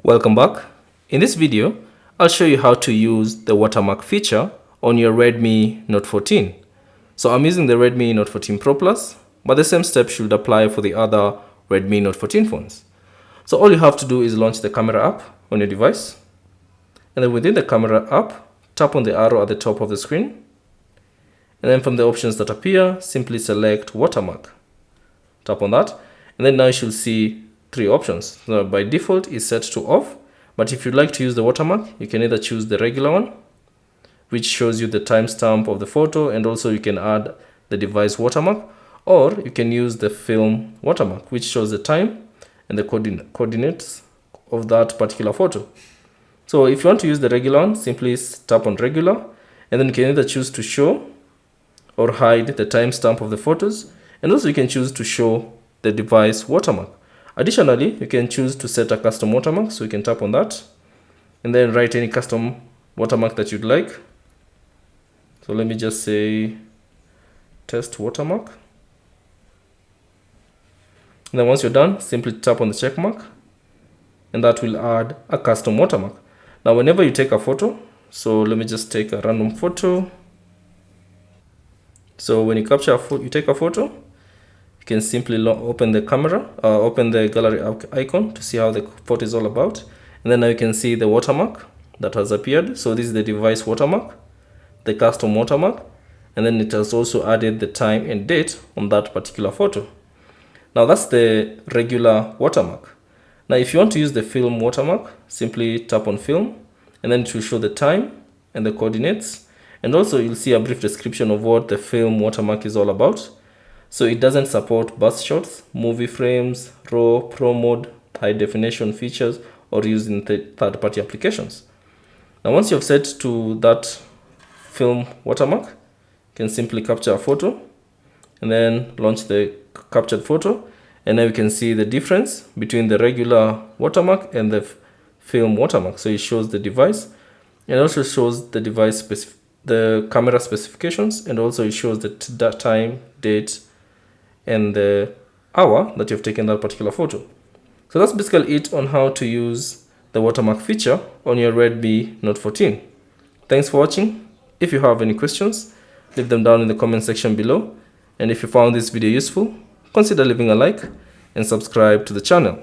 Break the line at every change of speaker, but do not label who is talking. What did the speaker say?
Welcome back. In this video, I'll show you how to use the watermark feature on your Redmi Note 14. So I'm using the Redmi Note 14 Pro Plus, but the same steps should apply for the other Redmi Note 14 phones. So all you have to do is launch the camera app on your device. And then within the camera app, tap on the arrow at the top of the screen. And then from the options that appear, simply select watermark. Tap on that. And then now you should see three options. So by default is set to off, but if you'd like to use the watermark, you can either choose the regular one, which shows you the timestamp of the photo, and also you can add the device watermark, or you can use the film watermark, which shows the time and the coordinates of that particular photo. So if you want to use the regular one, simply tap on regular, and then you can either choose to show or hide the timestamp of the photos, and also you can choose to show the device watermark. Additionally, you can choose to set a custom watermark, so you can tap on that and then write any custom watermark that you'd like. So let me just say test watermark. And then once you're done, simply tap on the check mark, and that will add a custom watermark. Now whenever you take a photo, so let me just take a random photo. So when you take a photo, you can simply open the camera, open the gallery icon to see how the photo is all about. And then now you can see the watermark that has appeared. So this is the device watermark, the custom watermark, and then it has also added the time and date on that particular photo. Now that's the regular watermark. Now if you want to use the film watermark, simply tap on film, and then it will show the time and the coordinates. And also you'll see a brief description of what the film watermark is all about. So it doesn't support burst shots, movie frames, RAW, Pro mode, high definition features, or used in third-party applications. Now once you've set to that film watermark, you can simply capture a photo and then launch the captured photo. And now you can see the difference between the regular watermark and the film watermark. So it shows the device, and also shows the device the camera specifications, and also it shows the time, date, and the hour that you've taken that particular photo. So that's basically it on how to use the watermark feature on your Redmi Note 14. Thanks for watching. If you have any questions, leave them down in the comment section below. And if you found this video useful, consider leaving a like and subscribe to the channel.